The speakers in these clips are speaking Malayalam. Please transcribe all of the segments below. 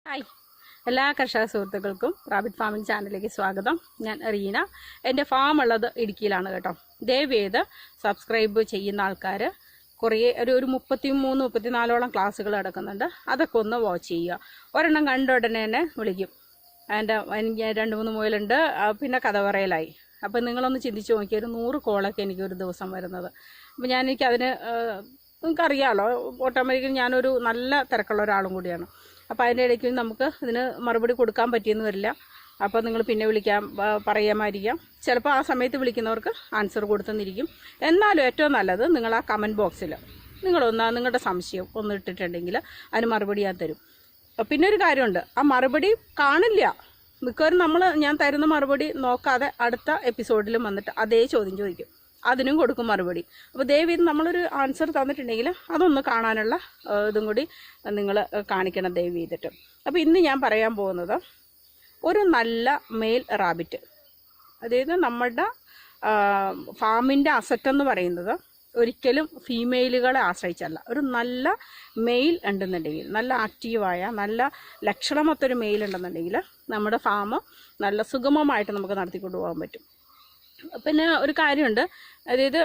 ഹായ്, എല്ലാ കർഷക സുഹൃത്തുക്കൾക്കും റാബിറ്റ് ഫാമിംഗ് ചാനലിലേക്ക് സ്വാഗതം. ഞാൻ റീന. എൻ്റെ ഫാം ഉള്ളത് ഇടുക്കിയിലാണ് കേട്ടോ. ദയവേത് സബ്സ്ക്രൈബ് ചെയ്യുന്ന ആൾക്കാർ കുറേ ഒരു 33-34ഓളം ക്ലാസ്സുകൾ നടക്കുന്നുണ്ട്. അതൊക്കെ ഒന്ന് വാച്ച് ചെയ്യുക. ഒരെണ്ണം കണ്ട ഉടനെ തന്നെ വിളിക്കും. എനിക്ക് 2-3 മുയലുണ്ട്, പിന്നെ കഥ പറയലായി. അപ്പം നിങ്ങളൊന്ന് ചിന്തിച്ച് നോക്കിയാൽ 100 കോളൊക്കെ എനിക്ക് ഒരു ദിവസം വരുന്നത്. അപ്പം എനിക്കതിന് നിങ്ങൾക്കറിയാമല്ലോ, ഓട്ടോമാറ്റിക്കലി ഞാനൊരു നല്ല തിരക്കുള്ള ഒരാളും കൂടിയാണ്. അപ്പോൾ അതിൻ്റെ ഇടയ്ക്ക് നമുക്ക് ഇതിന് മറുപടി കൊടുക്കാൻ പറ്റിയെന്ന് വരില്ല. അപ്പോൾ നിങ്ങൾ പിന്നെ വിളിക്കാൻ പറയാമായിരിക്കാം. ചിലപ്പോൾ ആ സമയത്ത് വിളിക്കുന്നവർക്ക് ആൻസർ കൊടുത്തെന്നിരിക്കും. എന്നാലും ഏറ്റവും നല്ലത് നിങ്ങൾ ആ കമൻറ്റ് ബോക്സിൽ നിങ്ങളുടെ സംശയം ഒന്ന് ഇട്ടിട്ടുണ്ടെങ്കിൽ അതിന് മറുപടി ഞാൻ തരും. പിന്നെ ഒരു കാര്യമുണ്ട്, ആ മറുപടി കാണില്ല. മിക്കവാറും ഞാൻ തരുന്ന മറുപടി നോക്കാതെ അടുത്ത എപ്പിസോഡിലും വന്നിട്ട് അതേ ചോദ്യം ചോദിക്കും, അതിനും കൊടുക്കും മറുപടി. അപ്പോൾ ദയവീത് നമ്മളൊരു ആൻസർ തന്നിട്ടുണ്ടെങ്കിൽ അതൊന്ന് കാണാനുള്ള ഇതും കൂടി നിങ്ങൾ കാണിക്കണം ദയവ് ചെയ്തിട്ട്. അപ്പോൾ ഇന്ന് ഞാൻ പറയാൻ പോകുന്നത് ഒരു നല്ല മെയിൽ റാബിറ്റ്, അതായത് നമ്മുടെ ഫാമിൻ്റെ അസറ്റെന്ന് പറയുന്നത് ഒരിക്കലും ഫീമെയിലുകളെ ആശ്രയിച്ചല്ല. ഒരു നല്ല മെയിൽ ഉണ്ടെന്നുണ്ടെങ്കിൽ, നല്ല ആക്റ്റീവായ നല്ല ലക്ഷണമൊത്തൊരു മെയിൽ ഉണ്ടെന്നുണ്ടെങ്കിൽ നമ്മുടെ ഫാം നല്ല സുഗമമായിട്ട് നമുക്ക് നടത്തിക്കൊണ്ടു പോകാൻ പറ്റും. പിന്നെ ഒരു കാര്യമുണ്ട്, അതായത്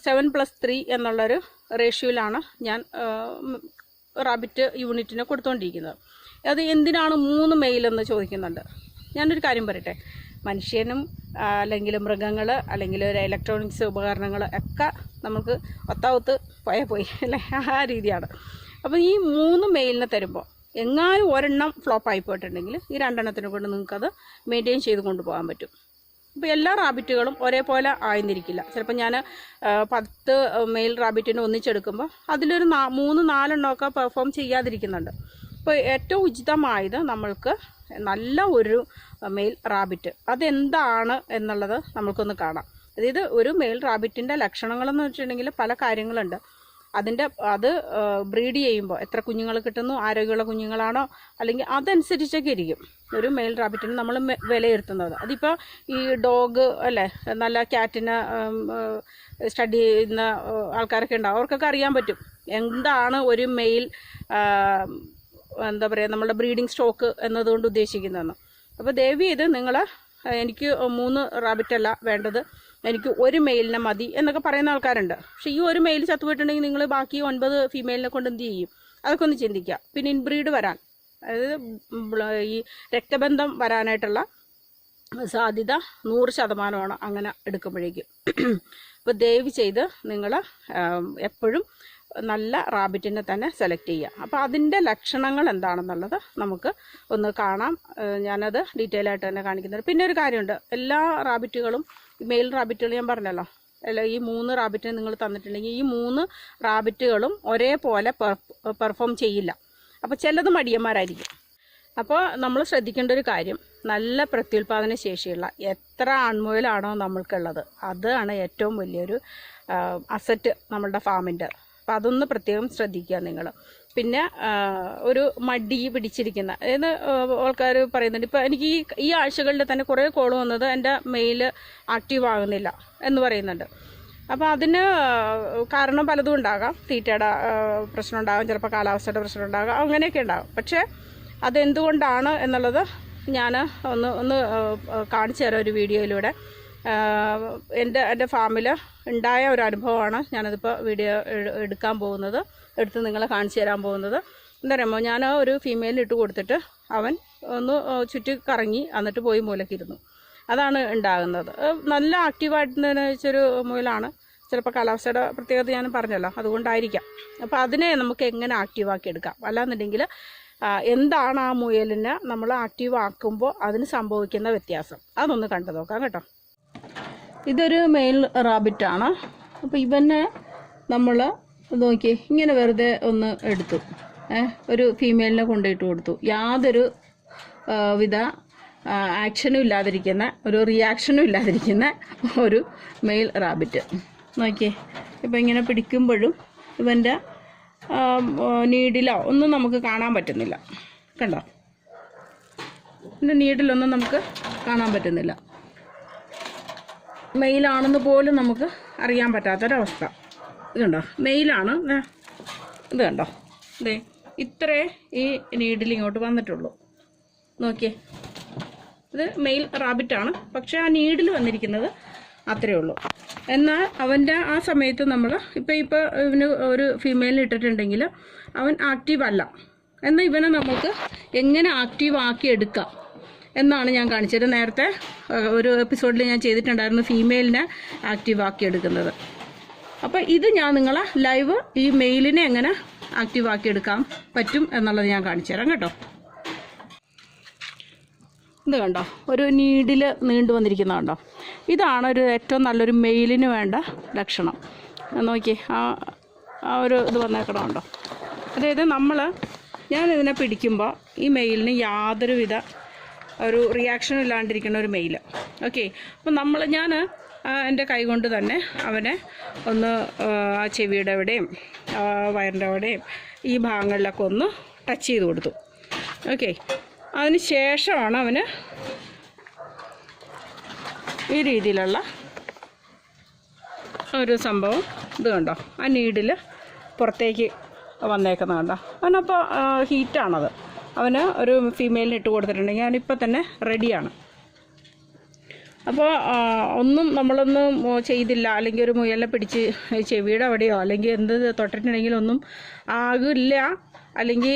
7+3 എന്നുള്ളൊരു റേഷ്യോയിലാണ് ഞാൻ റാബിറ്റ് യൂണിറ്റിനെ കൊടുത്തുകൊണ്ടിരിക്കുന്നത്. അത് എന്തിനാണ് 3 മെയിലെന്ന് ചോദിക്കുന്നുണ്ട്. ഞാനൊരു കാര്യം പറയട്ടെ, മനുഷ്യനും അല്ലെങ്കിൽ മൃഗങ്ങൾ അല്ലെങ്കിൽ ഒരു ഇലക്ട്രോണിക്സ് ഉപകരണങ്ങൾ ഒക്കെ നമുക്ക് ഒത്താവത്ത് പോയി അല്ലേ, ആ രീതിയാണ്. അപ്പോൾ ഈ 3 മെയിലിനെ തരുമ്പോൾ എങ്ങാനും ഒരെണ്ണം ഫ്ലോപ്പായി പോയിട്ടുണ്ടെങ്കിൽ ഈ 2 കൊണ്ട് നിങ്ങൾക്കത് മെയിൻറ്റെയിൻ ചെയ്ത് കൊണ്ടുപോകാൻ പറ്റും. ഇപ്പോൾ എല്ലാ റാബിറ്റുകളും ഒരേപോലെ ആയിരുന്നിരിക്കില്ല. ചിലപ്പോൾ ഞാൻ 10 മെയിൽ റാബിറ്റിനെ ഒന്നിച്ചെടുക്കുമ്പോൾ അതിലൊരു 3-4 പെർഫോം ചെയ്യാതിരിക്കുന്നുണ്ട്. അപ്പോൾ ഏറ്റവും ഉചിതമായത് നമ്മൾക്ക് നല്ല ഒരു മെയിൽ റാബിറ്റ് അതെന്താണ് എന്നുള്ളത് നമ്മൾക്കൊന്ന് കാണാം. അതായത് ഒരു മെയിൽ റാബിറ്റിൻ്റെ ലക്ഷണങ്ങളെന്ന് വെച്ചിട്ടുണ്ടെങ്കിൽ പല കാര്യങ്ങളുണ്ട്. അത് ബ്രീഡ് ചെയ്യുമ്പോൾ എത്ര കുഞ്ഞുങ്ങൾ കിട്ടുന്നു, ആരോഗ്യമുള്ള കുഞ്ഞുങ്ങളാണോ, അല്ലെങ്കിൽ അതനുസരിച്ചൊക്കെ ഇരിക്കും ഒരു മെയിൽ റാബിറ്റിന് നമ്മൾ വിലയിരുത്തുന്നത്. അതിപ്പോൾ ഈ ഡോഗ് അല്ലേ, നല്ല ക്യാറ്റിനെ സ്റ്റഡി ചെയ്യുന്ന ആൾക്കാരൊക്കെ ഉണ്ടാവും, അവർക്കൊക്കെ അറിയാൻ പറ്റും എന്താണ് ഒരു മെയിൽ എന്താ പറയുക നമ്മളുടെ ബ്രീഡിങ് സ്റ്റോക്ക് എന്നതുകൊണ്ട് ഉദ്ദേശിക്കുന്നതെന്ന്. അപ്പോൾ ദയവ് ചെയ്ത് എനിക്ക് 3 റാബിറ്റല്ല വേണ്ടത്, എനിക്ക് 1 മെയിലിനെ മതി എന്നൊക്കെ പറയുന്ന ആൾക്കാരുണ്ട്. പക്ഷേ ഈ 1 മെയിൽ ചത്തുപോയിട്ടുണ്ടെങ്കിൽ നിങ്ങൾ ബാക്കി 9 ഫീമെയിലിനെ കൊണ്ട് എന്ത് ചെയ്യും? അതൊക്കെ ഒന്ന് ചിന്തിക്കുക. പിന്നെ ഇൻബ്രീഡ് വരാൻ, അതായത് ഈ രക്തബന്ധം വരാനായിട്ടുള്ള സാധ്യത 100% അങ്ങനെ എടുക്കുമ്പോഴേക്കും. അപ്പോൾ ദയവ് ചെയ്ത് നിങ്ങൾ എപ്പോഴും നല്ല റാബിറ്റിനെ തന്നെ സെലക്ട് ചെയ്യുക. അപ്പോൾ അതിൻ്റെ ലക്ഷണങ്ങൾ എന്താണെന്നുള്ളത് നമുക്ക് ഒന്ന് കാണാം. ഞാനത് ഡീറ്റെയിൽ ആയിട്ട് തന്നെ കാണിക്കുന്നത്. പിന്നെ ഒരു കാര്യമുണ്ട്, എല്ലാ റാബിറ്റുകളും മെയിൽ റാബിറ്റുകൾ ഞാൻ പറഞ്ഞല്ലോ, ഈ 3 റാബിറ്റിനെ നിങ്ങൾ തന്നിട്ടുണ്ടെങ്കിൽ ഈ 3 റാബിറ്റുകളും ഒരേപോലെ പെർഫോം ചെയ്യില്ല. അപ്പോൾ ചിലത് മടിയന്മാരായിരിക്കും. അപ്പോൾ നമ്മൾ ശ്രദ്ധിക്കേണ്ട ഒരു കാര്യം, നല്ല പ്രത്യുൽപാദന ശേഷിയുള്ള എത്ര ആൺമുയലാണോ നമ്മൾക്കുള്ളത് അതാണ് ഏറ്റവും വലിയൊരു അസറ്റ് നമ്മളുടെ ഫാമിൻ്റെ. അപ്പോൾ അതൊന്ന് പ്രത്യേകം ശ്രദ്ധിക്കുക നിങ്ങൾ. പിന്നെ ഒരു മടി പിടിച്ചിരിക്കുന്ന, അതായത് ആൾക്കാർ പറയുന്നുണ്ട്, ഇപ്പോൾ എനിക്ക് ഈ ആഴ്ചകളിൽ തന്നെ കുറേ കോൾ വന്നത് എൻ്റെ മെയിൽ ആക്റ്റീവ് ആകുന്നില്ല എന്ന് പറയുന്നുണ്ട്. അപ്പോൾ അതിന് കാരണം പലതും ഉണ്ടാകാം. തീറ്റയുടെ പ്രശ്നം ഉണ്ടാകാം, ചിലപ്പോൾ കാലാവസ്ഥയുടെ പ്രശ്നം ഉണ്ടാകാം, അങ്ങനെയൊക്കെ ഉണ്ടാകും. പക്ഷേ അതെന്തുകൊണ്ടാണ് എന്നുള്ളത് ഞാൻ ഒന്ന് കാണിച്ചു തരാം ഒരു വീഡിയോയിലൂടെ. എൻ്റെ ഫാമിൽ ഉണ്ടായ ഒരു അനുഭവമാണ് ഞാനതിപ്പോൾ വീഡിയോ എടുക്കാൻ പോകുന്നത്, എടുത്ത് നിങ്ങളെ കാണിച്ചു തരാൻ പോകുന്നത്. എന്താ പറയുമ്പോൾ, ഞാൻ ഒരു ഫീമെയിലിന് ഇട്ട് കൊടുത്തിട്ട് അവൻ ഒന്ന് ചുറ്റി കറങ്ങി എന്നിട്ട് പോയി മൂലക്കിരുന്നു. അതാണ് ഉണ്ടാകുന്നത്. നല്ല ആക്റ്റീവായിട്ട് വെച്ചൊരു മുയലാണ്. ചിലപ്പോൾ കാലാവസ്ഥയുടെ പ്രത്യേകത ഞാൻ പറഞ്ഞല്ലോ, അതുകൊണ്ടായിരിക്കാം. അപ്പോൾ അതിനെ നമുക്ക് എങ്ങനെ ആക്റ്റീവാക്കി എടുക്കാം, അല്ലാന്നുണ്ടെങ്കിൽ എന്താണ് ആ മുയലിനെ നമ്മൾ ആക്റ്റീവ് ആക്കുമ്പോൾ അതിന് സംഭവിക്കുന്ന വ്യത്യാസം, അതൊന്ന് കണ്ടു നോക്കാം കേട്ടോ. ഇതൊരു മെയിൽ റാബിറ്റാണ്. അപ്പോൾ ഇവനെ നമ്മൾ നോക്കി ഇങ്ങനെ വെറുതെ ഒന്ന് എടുത്തു, ഒരു ഫീമെയിലിനെ കൊണ്ടുപോയിട്ട് കൊടുത്തു. യാതൊരു വിധ ആക്ഷനും ഇല്ലാതിരിക്കുന്ന, ഒരു റിയാക്ഷനും ഇല്ലാതിരിക്കുന്ന ഒരു മെയിൽ റാബിറ്റ് നോക്കിയേ. ഇപ്പം ഇങ്ങനെ പിടിക്കുമ്പോഴും ഇവൻ്റെ നീഡിലോ ഒന്നും നമുക്ക് കാണാൻ പറ്റുന്നില്ല. കണ്ടോ, ഇതിൻ്റെ നീഡിലൊന്നും നമുക്ക് കാണാൻ പറ്റുന്നില്ല. മെയിലാണെന്ന് പോലും നമുക്ക് അറിയാൻ പറ്റാത്തൊരവസ്ഥ. ഇത് കണ്ടോ, മെയിലാണ്. ഇത് കണ്ടോ, ഇത്രേ ഈ നീഡിൽ ഇങ്ങോട്ട് വന്നിട്ടുള്ളൂ. നോക്കിയേ, ഇത് മെയിൽ റാബിറ്റാണ്, പക്ഷേ ആ നീഡിൽ വന്നിരിക്കുന്നത് അത്രയേ ഉള്ളൂ. എന്നാൽ അവൻ്റെ ആ സമയത്ത് നമ്മൾ ഇപ്പോൾ ഇവന് ഒരു ഫീമെയിലിന് ഇട്ടിട്ടുണ്ടെങ്കിൽ അവൻ ആക്റ്റീവ് അല്ല. എന്നാൽ ഇവനെ നമുക്ക് എങ്ങനെ ആക്റ്റീവ് ആക്കി എടുക്കാം എന്നാണ് ഞാൻ കാണിച്ചത്. നേരത്തെ ഒരു എപ്പിസോഡിൽ ഞാൻ ചെയ്തിട്ടുണ്ടായിരുന്നു ഫീമെയിലിനെ ആക്റ്റീവ് ആക്കി എടുക്കുന്നത്. അപ്പോൾ ഇത് ഞാൻ നിങ്ങളെ ലൈവ് ഈ മെയിലിനെ എങ്ങനെ ആക്റ്റീവ് ആക്കി എടുക്കാൻ പറ്റും എന്നുള്ളത് ഞാൻ കാണിച്ചു തരാം കേട്ടോ. ഇത് കണ്ടോ, ഒരു നീഡിൽ നീണ്ടു വന്നിരിക്കുന്ന കണ്ടോ, ഇതാണ് ഒരു ഏറ്റവും നല്ലൊരു മെയിലിന് വേണ്ട ലക്ഷണം. നോക്കി ആ ഒരു ഇത് വന്നേക്കണം കണ്ടോ. അതായത് ഞാനിതിനെ പിടിക്കുമ്പോൾ ഈ മെയിലിന് യാതൊരുവിധ ഒരു റിയാക്ഷനും ഇല്ലാണ്ടിരിക്കുന്ന ഒരു മെയിൽ. ഓക്കെ, അപ്പം ഞാൻ എൻ്റെ കൈ കൊണ്ട് തന്നെ അവനെ ഒന്ന് ആ ചെവിയുടെ അവിടെയും വയറിൻ്റെ അവിടെയും ഈ ഭാഗങ്ങളിലൊക്കെ ഒന്ന് ടച്ച് ചെയ്ത് കൊടുത്തു. ഓക്കെ, അതിന് ശേഷമാണ് അവന് ഈ രീതിയിലുള്ള ഒരു സംഭവം ഇത് കണ്ടോ, ആ നീഡിൽ പുറത്തേക്ക് വന്നേക്കുന്നത് കണ്ടോ. അവനപ്പോൾ ഹീറ്റാണത്. അവന് ഒരു ഫീമെയിലിന് ഇട്ട് കൊടുത്തിട്ടുണ്ടെങ്കിൽ അവനിപ്പോൾ തന്നെ റെഡിയാണ്. അപ്പോൾ ഒന്നും നമ്മളൊന്നും ചെയ്തില്ല, അല്ലെങ്കിൽ ഒരു മുയലിനെ പിടിച്ച് ചെവിയുടെ അവിടെയോ അല്ലെങ്കിൽ എന്ത് തൊട്ടിട്ടുണ്ടെങ്കിലും ഒന്നും ആകില്ല, അല്ലെങ്കിൽ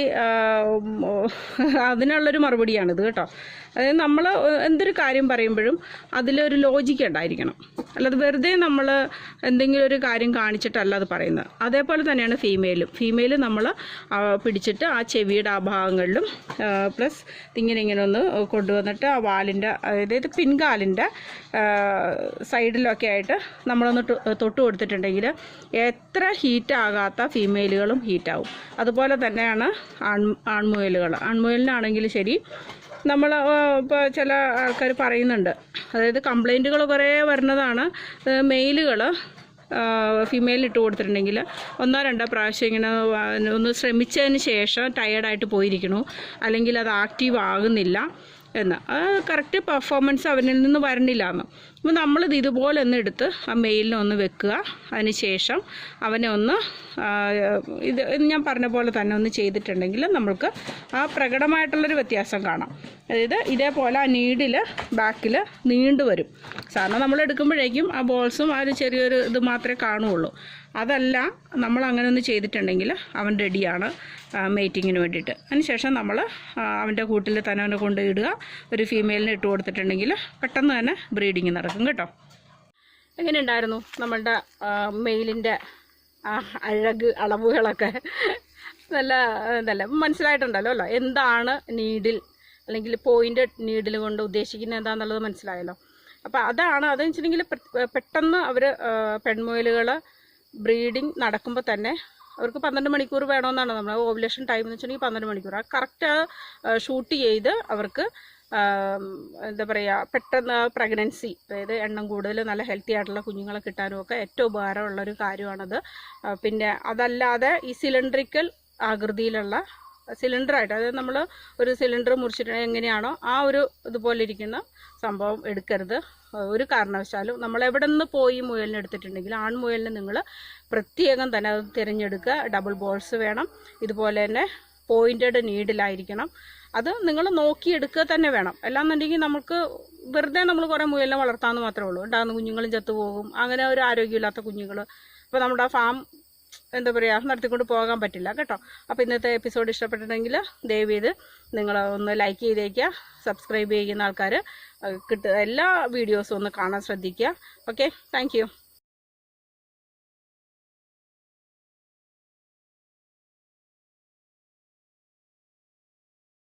അതിനുള്ളൊരു മറുപടിയാണിത് കേട്ടോ. അതായത് നമ്മൾ എന്തൊരു കാര്യം പറയുമ്പോഴും അതിലൊരു ലോജിക്ക് ഉണ്ടായിരിക്കണം, അല്ലാതെ വെറുതെ നമ്മൾ എന്തെങ്കിലും ഒരു കാര്യം കാണിച്ചിട്ടല്ല അത് പറയുന്നത്. അതേപോലെ തന്നെയാണ് ഫീമെയിൽ നമ്മൾ പിടിച്ചിട്ട് ആ ചെവിയുടെ ആ ഭാഗങ്ങളിലും പ്ലസ് ഇങ്ങനെ ഒന്ന് കൊണ്ടുവന്നിട്ട് ആ വാലിൻ്റെ, അതായത് പിൻകാലിൻ്റെ സൈഡിലൊക്കെ ആയിട്ട് നമ്മളൊന്ന് തൊട്ട് കൊടുത്തിട്ടുണ്ടെങ്കിൽ എത്ര ഹീറ്റാകാത്ത ഫീമെയിലുകളും ഹീറ്റാവും. അതുപോലെ തന്നെയാണ് ആൺമുയലിനാണെങ്കിൽ ശരി. നമ്മൾ ഇപ്പോൾ ചില ആൾക്കാർ പറയുന്നുണ്ട്, അതായത് കംപ്ലൈൻറ്റുകൾ കുറേ വരുന്നതാണ്, മെയിലുകൾ ഫീമെയിലിന് ഇട്ട് കൊടുത്തിട്ടുണ്ടെങ്കിൽ 1-2 പ്രാവശ്യം ഇങ്ങനെ ഒന്ന് ശ്രമിച്ചതിന് ശേഷം ടയേർഡായിട്ട് പോയിരിക്കണു, അല്ലെങ്കിൽ അത് ആക്റ്റീവ് ആകുന്നില്ല എന്ന്, കറക്റ്റ് പെർഫോമൻസ് അവനിൽ നിന്ന് വരണില്ല എന്ന്. അപ്പോൾ നമ്മളിത് ഇതുപോലെ ഒന്ന് എടുത്ത് ആ മെയിലിനെ ഒന്ന് വെക്കുക. അതിന് ശേഷം അവനെ ഒന്ന് ഇത് ഞാൻ പറഞ്ഞ പോലെ തന്നെ ഒന്ന് ചെയ്തിട്ടുണ്ടെങ്കിൽ നമ്മൾക്ക് ആ പ്രകടമായിട്ടുള്ളൊരു വ്യത്യാസം കാണാം. അതായത് ഇതേപോലെ ആ നീഡിൽ ബാക്കിൽ നീണ്ടു വരും. സാധാരണ നമ്മൾ എടുക്കുമ്പോഴേക്കും ആ ബോൾസും ആ ഒരു ചെറിയൊരു ഇത് മാത്രമേ കാണുകയുള്ളൂ. അതല്ല, നമ്മൾ അങ്ങനെ ഒന്ന് ചെയ്തിട്ടുണ്ടെങ്കിൽ അവൻ റെഡിയാണ് മേറ്റിങ്ങിന് വേണ്ടിയിട്ട്. അതിനുശേഷം നമ്മൾ അവൻ്റെ കൂട്ടിൽ തന്നെ അവനെ കൊണ്ടിടുക. ഒരു ഫീമെയിലിനെ ഇട്ട് കൊടുത്തിട്ടുണ്ടെങ്കിൽ പെട്ടെന്ന് തന്നെ ബ്രീഡിങ് നടക്കും കേട്ടോ. എങ്ങനെ ഉണ്ടായിരുന്നു നമ്മളുടെ മെയിലിൻ്റെ അളവുകളൊക്കെ? നല്ല മനസ്സിലായിട്ടുണ്ടല്ലോ അല്ലോ, എന്താണ് നീഡിൽ അല്ലെങ്കിൽ പോയിൻ്റ് നീഡിൽ കൊണ്ട് ഉദ്ദേശിക്കുന്നത് എന്താണെന്നുള്ളത് മനസ്സിലായല്ലോ. അപ്പോൾ അതെന്ന് വെച്ചിട്ടുണ്ടെങ്കിൽ പെട്ടെന്ന് അവർ പെൺമുയലുകൾ ബ്രീഡിങ് നടക്കുമ്പോൾ തന്നെ അവർക്ക് 12 മണിക്കൂർ വേണമെന്നാണ് നമ്മൾ ഓവുലേഷൻ ടൈം എന്ന് വെച്ചിട്ടുണ്ടെങ്കിൽ 12 മണിക്കൂർ. ആ കറക്റ്റ് ഷൂട്ട് ചെയ്ത് അവർക്ക് എന്താ പറയുക, പെട്ടെന്ന് പ്രഗ്നൻസി, അതായത് എണ്ണം കൂടുതൽ നല്ല ഹെൽത്തി ആയിട്ടുള്ള കുഞ്ഞുങ്ങളെ കിട്ടാനും ഒക്കെ ഏറ്റവും ഉപകാരമുള്ളൊരു കാര്യമാണത്. പിന്നെ അതല്ലാതെ ഈ സിലിണ്ടറിക്കൽ ആകൃതിയിലുള്ള സിലിണ്ടറായിട്ട്, അതായത് നമ്മൾ ഒരു സിലിണ്ടർ മുറിച്ചിട്ട് എങ്ങനെയാണോ ആ ഒരു ഇതുപോലെ ഇരിക്കുന്ന സംഭവം എടുക്കരുത് ഒരു കാരണവശാലും. നമ്മൾ എവിടെ നിന്ന് പോയി മുയലിനെ എടുത്തിട്ടുണ്ടെങ്കിൽ ആൺമുയലിന് നിങ്ങൾ പ്രത്യേകം തന്നെ അത് തിരഞ്ഞെടുക്കുക. ഡബിൾ ബോൾസ് വേണം, ഇതുപോലെ തന്നെ പോയിൻറ്റഡ് നീഡിലായിരിക്കണം. അത് നിങ്ങൾ നോക്കിയെടുക്കുക തന്നെ വേണം. അല്ലാന്നുണ്ടെങ്കിൽ നമുക്ക് വെറുതെ നമ്മൾ കുറേ മുയലിനെ വളർത്താമെന്ന് മാത്രമേ ഉള്ളൂ, ഉണ്ടാകുന്ന കുഞ്ഞുങ്ങളും ചത്തുപോകും. അങ്ങനെ ഒരു ആരോഗ്യമില്ലാത്ത കുഞ്ഞുങ്ങൾ അപ്പോൾ നമ്മുടെ ഫാം എന്താ പറയുക നടത്തിക്കൊണ്ട് പോകാൻ പറ്റില്ല കേട്ടോ. അപ്പോൾ ഇന്നത്തെ എപ്പിസോഡ് ഇഷ്ടപ്പെട്ടിട്ടുണ്ടെങ്കിൽ ദയവേത് നിങ്ങൾ ഒന്ന് ലൈക്ക് ചെയ്തേക്കുക. സബ്സ്ക്രൈബ് ചെയ്യുന്ന ആൾക്കാർ എല്ലാ വീഡിയോസും ഒന്ന് കാണാൻ ശ്രദ്ധിക്കുക. Okay, thank you.